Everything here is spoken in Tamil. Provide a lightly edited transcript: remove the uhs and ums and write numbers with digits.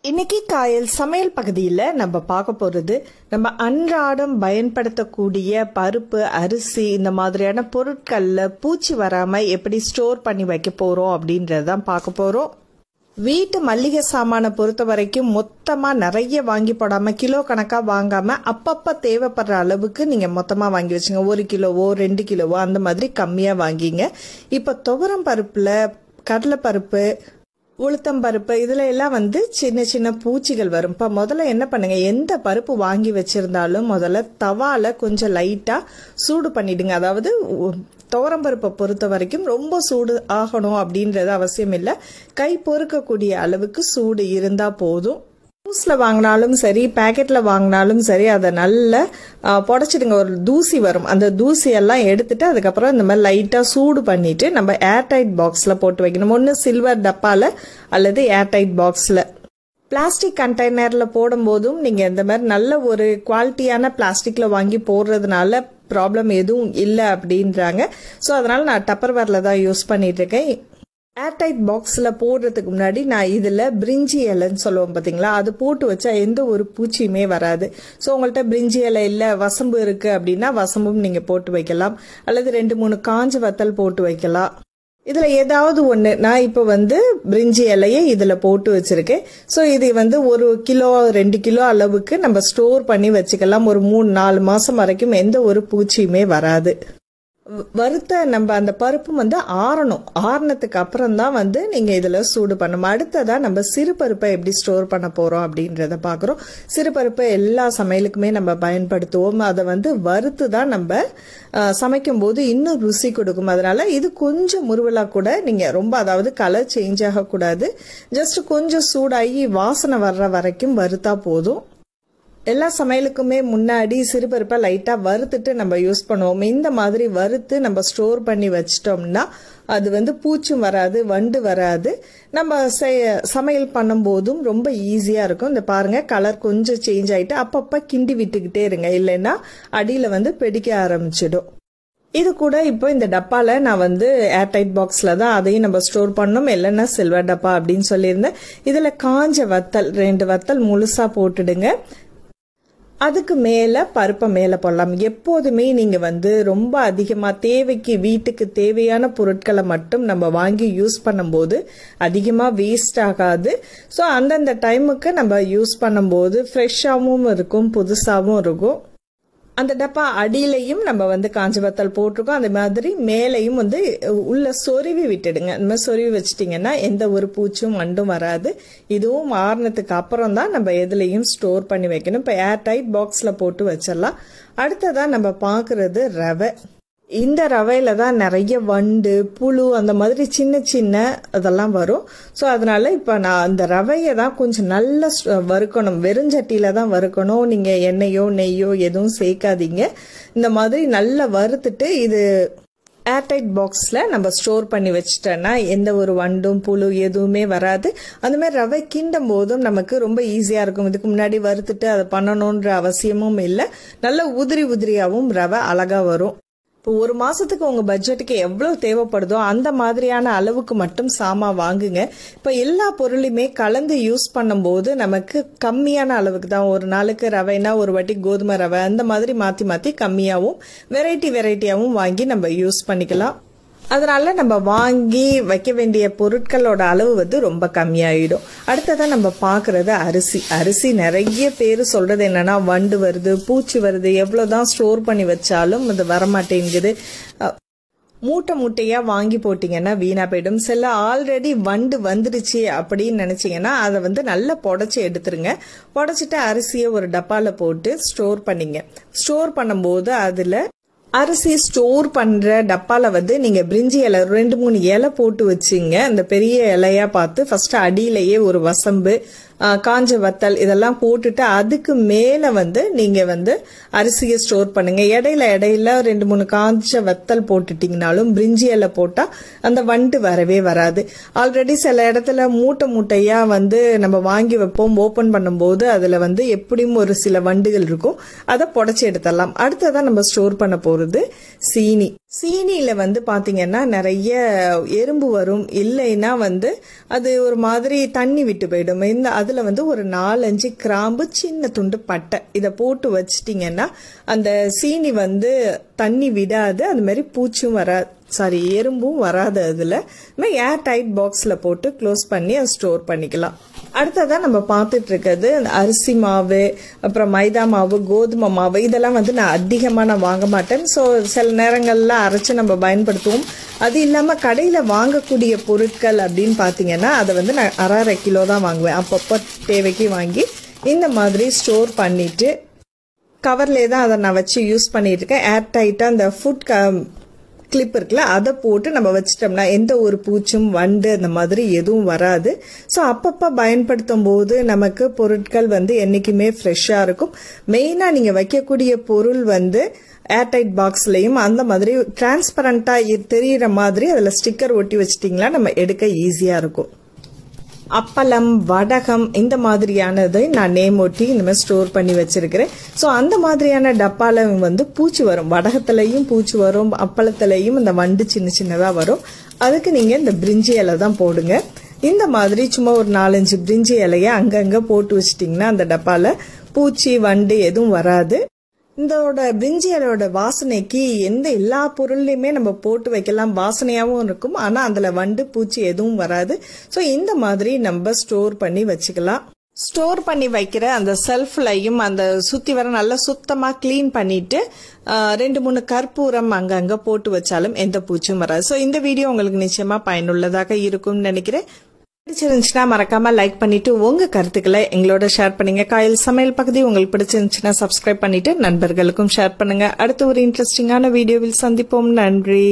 இன்னைக்கு காயல் சமையல் பகுதியில் நம்ம பார்க்க போகிறது நம்ம அன்றாடம் பயன்படுத்தக்கூடிய பருப்பு அரிசி இந்த மாதிரியான பொருட்களில் பூச்சி வராமல் எப்படி ஸ்டோர் பண்ணி வைக்க போகிறோம் அப்படின்றதான் பார்க்க போகிறோம். வீட்டு மல்லிகை சாமானை பொறுத்த வரைக்கும் மொத்தமாக நிறைய வாங்கி போடாமல் கிலோ கணக்காக வாங்காமல் அப்பப்போ தேவைப்படுற அளவுக்கு நீங்கள் மொத்தமாக வாங்கி வச்சுங்க. 1 கிலோவோ 2 கிலோவோ அந்த மாதிரி கம்மியாக வாங்கிங்க. இப்போ துவரம் பருப்பில் கடலைப்பருப்பு உளுத்தம்பருப்பு இதுல எல்லாம் சின்ன சின்ன பூச்சிகள் வரும். இப்போ முதல்ல என்ன பண்ணுங்க, எந்த பருப்பு வாங்கி வச்சிருந்தாலும் முதல்ல தவால கொஞ்சம் லைட்டா சூடு பண்ணிடுங்க. அதாவது துவரம்பருப்பை பொறுத்த வரைக்கும் ரொம்ப சூடு ஆகணும் அப்படின்றது அவசியம் இல்லை. கை பொறுக்கக்கூடிய அளவுக்கு சூடு இருந்தா போதும். ஜூஸ்ல வாங்கினாலும் சரி பேக்கெட்ல வாங்கினாலும் சரி அதை நல்லா புடைச்சிடுங்க. ஒரு தூசி வரும், அந்த தூசியெல்லாம் எடுத்துட்டு அதுக்கப்புறம் இந்த மாதிரி லைட்டா சூடு பண்ணிட்டு நம்ம ஏர்டைட் பாக்ஸ்ல போட்டு வைக்கணும். ஒன்று சில்வர் டப்பால அல்லது ஏர்டைட் பாக்ஸ்ல. பிளாஸ்டிக் கண்டெய்னர்ல போடும் போதும் நீங்க இந்த மாதிரி நல்ல ஒரு குவாலிட்டியான பிளாஸ்டிக்ல வாங்கி போடுறதுனால ப்ராப்ளம் எதுவும் இல்லை அப்படின்றாங்க. ஸோ அதனால நான் டப்பர்வேர்ல தான் யூஸ் பண்ணிட்டு இருக்கேன். ஏர்டைட் பாக்ஸில் போடுறதுக்கு முன்னாடி நான் இதில் பிரிஞ்சி இலைன்னு சொல்லுவோம் பார்த்தீங்களா, அது போட்டு வச்சா எந்த ஒரு பூச்சியுமே வராது. ஸோ உங்கள்கிட்ட பிரிஞ்சி இலை இல்லை வசம்பு இருக்குது அப்படின்னா வசம்பும் நீங்கள் போட்டு வைக்கலாம், அல்லது 2-3 காஞ்ச வத்தல் போட்டு வைக்கலாம். இதில் ஏதாவது ஒன்று நான் இப்போ பிரிஞ்சி இலையை இதில் போட்டு வச்சுருக்கேன். ஸோ இது 1 கிலோ 2 கிலோ அளவுக்கு நம்ம ஸ்டோர் பண்ணி வச்சுக்கலாம். ஒரு 3-4 மாதம் வரைக்கும் எந்த ஒரு பூச்சியுமே வராது. வறுத்த நம்ம அந்த பருப்பு ஆறணும். ஆறுனதுக்கு அப்புறம் தான் நீங்க இதுல சூடு பண்ணணும். அடுத்ததா நம்ம சிறு பருப்பை எப்படி ஸ்டோர் பண்ண போறோம் அப்படின்றத பாக்குறோம். சிறு பருப்பை எல்லா சமையலுக்குமே நம்ம பயன்படுத்துவோம். அதை வறுத்து தான் நம்ம சமைக்கும் போது இன்னும் ருசி கொடுக்கும். அதனால இது கொஞ்சம் முறுவலா கூட நீங்க ரொம்ப, அதாவது கலர் சேஞ்ச் ஆகக்கூடாது, ஜஸ்ட் கொஞ்சம் சூடாகி வாசனை வர்ற வரைக்கும் வறுத்தா போதும். எல்லா சமையலுக்குமே முன்னாடி சிறுபருப்பை லைட்டா வறுத்துட்டு நம்ம யூஸ் பண்ணுவோம். இந்த மாதிரி வறுத்து நம்ம ஸ்டோர் பண்ணி வச்சிட்டோம்னா அது பூச்சும் வராது, வண்டு வராது. நம்ம சமையல் பண்ணும் போதும் ரொம்ப ஈஸியா இருக்கும். இந்த பாருங்க, கலர் கொஞ்சம் சேஞ்ச் ஆயிட்டு அப்பப்ப கிண்டி விட்டுக்கிட்டே இருங்க, இல்லைன்னா அடியில பிடிக்க ஆரம்பிச்சிடும். இது கூட இப்போ இந்த டப்பால நான் ஏர்டைட் பாக்ஸ்ல தான் அதையும் நம்ம ஸ்டோர் பண்ணோம், இல்லைன்னா சில்வர் டப்பா அப்படின்னு சொல்லியிருந்தேன். இதுல காஞ்ச வத்தல் 2 வத்தல் முழுசா போட்டுடுங்க. அதுக்கு மேல பருப்பை மேல போடலாம். எப்போதுமே நீங்க ரொம்ப அதிகமா தேவைக்கு வீட்டுக்கு தேவையான பொருட்களை மட்டும் நம்ம வாங்கி யூஸ் பண்ணும்போது அதிகமா வேஸ்ட் ஆகாது. ஸோ அந்தந்த டைமுக்கு நம்ம யூஸ் பண்ணும்போது ஃப்ரெஷ்ஷாகவும் இருக்கும், புதுசாகவும் இருக்கும். அந்த டப்பா அடியிலையும் நம்ம காஞ்ச வத்தல் போட்டிருக்கோம். அந்த மாதிரி மேலையும் உள்ள சொருவி விட்டுடுங்க. அந்த மாதிரி சொருவி வச்சிட்டிங்கன்னா எந்த ஒரு பூச்சும் வண்டும் வராது. இதுவும் ஆறுனதுக்கு அப்புறம் தான் நம்ம எதுலையும் ஸ்டோர் பண்ணி வைக்கணும். இப்போ ஏர்டைட் பாக்ஸ்ல போட்டு வச்சிடலாம். அடுத்ததான் நம்ம பார்க்கறது ரவை. இந்த ரவையில தான் நிறைய வண்டு புழு அந்த மாதிரி சின்ன சின்ன அதெல்லாம் வரும். ஸோ அதனால இப்போ நான் அந்த ரவையை தான் கொஞ்சம் நல்லா வறுக்கணும். வெறுஞ்சட்டியில தான் வறுக்கணும். நீங்க எண்ணெயோ நெய்யோ எதுவும் சேர்க்காதீங்க. இந்த மாதிரி நல்லா வறுத்துட்டு இது ஏர்டைட் பாக்ஸ்ல நம்ம ஸ்டோர் பண்ணி வச்சுட்டோன்னா எந்த ஒரு வண்டும் புழு எதுவுமே வராது. அந்த மாதிரி ரவை கிண்டும் போதும் நமக்கு ரொம்ப ஈஸியா இருக்கும். இதுக்கு முன்னாடி வறுத்துட்டு அதை பண்ணணும்ன்ற அவசியமும் இல்லை. நல்ல உதிரி உதிரியாவும் ரவை அழகா வரும். இப்போ 1 மாசத்துக்கு உங்க பட்ஜெட்டுக்கு எவ்வளவு தேவைப்படுதோ அந்த மாதிரியான அளவுக்கு மட்டும் சாமான் வாங்குங்க. இப்போ எல்லா பொருளையுமே கலந்து யூஸ் பண்ணும்போது நமக்கு கம்மியான அளவுக்கு தான். ஒரு நாளுக்கு ரவைனா ஒரு வாட்டி கோதுமை ரவை அந்த மாதிரி மாத்தி மாத்தி கம்மியாவும் வெரைட்டியாவும் வாங்கி நம்ம யூஸ் பண்ணிக்கலாம். அதனால நம்ம வாங்கி வைக்க வேண்டிய பொருட்களோட அளவு ரொம்ப கம்மியாயிடும். அடுத்ததான் நம்ம பாக்குறது அரிசி. அரிசி நிறைய பேர் சொல்றது என்னன்னா வண்டு வருது, பூச்சி வருது, எவ்வளவுதான் ஸ்டோர் பண்ணி வச்சாலும் அது வரமாட்டேங்குது. மூட்டையா வாங்கி போட்டீங்கன்னா வீணா போயிடும். சில ஆல்ரெடி வண்டு வந்துடுச்சு அப்படின்னு நினைச்சீங்கன்னா அதை நல்லா புடைச்சி எடுத்துருங்க. புடைச்சிட்டு அரிசியை ஒரு டப்பால போட்டு ஸ்டோர் பண்ணிங்க. ஸ்டோர் பண்ணும்போது அதுல அரிசி ஸ்டோர் பண்ற டப்பால நீங்க பிரிஞ்சி இலை 2-3 இலை போட்டு வச்சுங்க. அந்த பெரிய இலையா பார்த்து ஃபர்ஸ்ட் அடியிலேயே ஒரு வசம்பு காஞ்ச வத்தல் இதெல்லாம் போட்டுட்டு அதுக்கு மேல நீங்க அரிசியை ஸ்டோர் பண்ணுங்க. இடையில 2-3 காஞ்ச வத்தல் போட்டுட்டீங்கனாலும் பிரிஞ்சி இலை போட்டா அந்த வண்டு வரவே வராது. ஆல்ரெடி சில இடத்துல மூட்டையா நம்ம வாங்கி வைப்போம். ஓபன் பண்ணும்போது அதுல எப்படியும் ஒரு சில வண்டுகள் இருக்கும். அதை புடைச்சி எடுத்துடலாம். அடுத்ததான் நம்ம ஸ்டோர் பண்ண போறது சீனி. சீனியில வந்து பாத்தீங்கன்னா நிறைய எறும்பு வரும், இல்லைன்னா வந்து அது ஒரு மாதிரி தண்ணி விட்டு போயிடும். அதுல வந்து ஒரு 4-5 கிராம்பு, சின்ன துண்டு பட்டை இதை போட்டு வச்சிட்டீங்கன்னா அந்த சீனி வந்து தண்ணி விடாது, அது மாதிரி பூச்சும் வராது, எறும்பும் வராது. அதுல ஏர் டைட் பாக்ஸ்ல போட்டு க்ளோஸ் பண்ணி அதை ஸ்டோர் பண்ணிக்கலாம். அடுத்ததான் நம்ம பார்த்துட்டு இருக்கிறது அரிசி மாவு, அப்புறம் மைதா மாவு, கோதுமை மாவு. இதெல்லாம் வந்து நான் அதிகமாக வாங்க மாட்டேன். ஸோ சில நேரங்கள்ல அரைச்சு நம்ம பயன்படுத்துவோம். அது இல்லாமல் கடையில் வாங்கக்கூடிய பொருட்கள் அப்படின்னு பார்த்தீங்கன்னா அதை வந்து நான் அரை கிலோ தான் வாங்குவேன். அப்பப்போ தேவைக்கு வாங்கி இந்த மாதிரி ஸ்டோர் பண்ணிட்டு கவர்லேயே தான் அதை நான் வச்சு யூஸ் பண்ணிட்டு இருக்கேன். ஏர் டைட்டாக அந்த ஃபுட் கிளிப் இருக்குல்ல, அதை போட்டு நம்ம வச்சிட்டோம்னா எந்த ஒரு பூச்சும், வண்டு அந்த மாதிரி எதுவும் வராது. ஸோ அப்பப்போ பயன்படுத்தும் போது நமக்கு பொருட்கள் வந்து என்னைக்குமே ஃப்ரெஷ்ஷாக இருக்கும். மெயினாக நீங்கள் வைக்கக்கூடிய பொருள் வந்து ஏர்டைட் பாக்ஸ்லையும் அந்த மாதிரி டிரான்ஸ்பரண்டா தெரியிற மாதிரி அதில் ஸ்டிக்கர் ஒட்டி வச்சிட்டிங்களா நம்ம எடுக்க ஈஸியாக இருக்கும். அப்பளம், வடகம் இந்த மாதிரியானதை நான் நேம் ஒட்டி இந்த மாதிரி ஸ்டோர் பண்ணி வச்சிருக்கிறேன். ஸோ அந்த மாதிரியான டப்பால வந்து பூச்சி வரும், வடகத்திலையும் பூச்சி வரும், அப்பளத்திலையும் இந்த வண்டு சின்ன சின்னதாக வரும். அதுக்கு நீங்கள் இந்த பிரிஞ்சி இலை தான் போடுங்க. இந்த மாதிரி சும்மா ஒரு 4-5 பிரிஞ்சி இலையை அங்கங்கே போட்டு வச்சிட்டிங்கன்னா அந்த டப்பால பூச்சி, வண்டு எதுவும் வராது. இதோட பிரிஞ்சியலோட வாசனைக்கு எல்லா பொருள்லையுமே நம்ம போட்டு வைக்கலாம், வாசனையாகவும் இருக்கும். ஆனா அதுல வண்டு, பூச்சி எதுவும் வராது. ஸோ இந்த மாதிரி நம்ம ஸ்டோர் பண்ணி வச்சுக்கலாம். ஸ்டோர் பண்ணி வைக்கிற அந்த செல்ஃப்லையும் அந்த சுத்தி வர நல்லா சுத்தமா கிளீன் பண்ணிட்டு 2-3 கற்பூரம் அங்கங்க போட்டு வச்சாலும் எந்த பூச்சும் வராது. ஸோ இந்த வீடியோ உங்களுக்கு நிச்சயமா பயனுள்ளதாக இருக்கும்னு நினைக்கிறேன். பிடிச்சிருந்துச்சுன்னா மறக்காம லைக் பண்ணிட்டு உங்க கருத்துக்களை எங்களோட ஷேர் பண்ணுங்க. காயல் சமையல் பகுதி உங்களுக்கு பிடிச்சிருந்துச்சுன்னா சப்ஸ்கிரைப் பண்ணிட்டு நண்பர்களுக்கும் ஷேர் பண்ணுங்க. அடுத்த ஒரு இன்ட்ரெஸ்டிங்கான வீடியோவில் சந்திப்போம். நன்றி.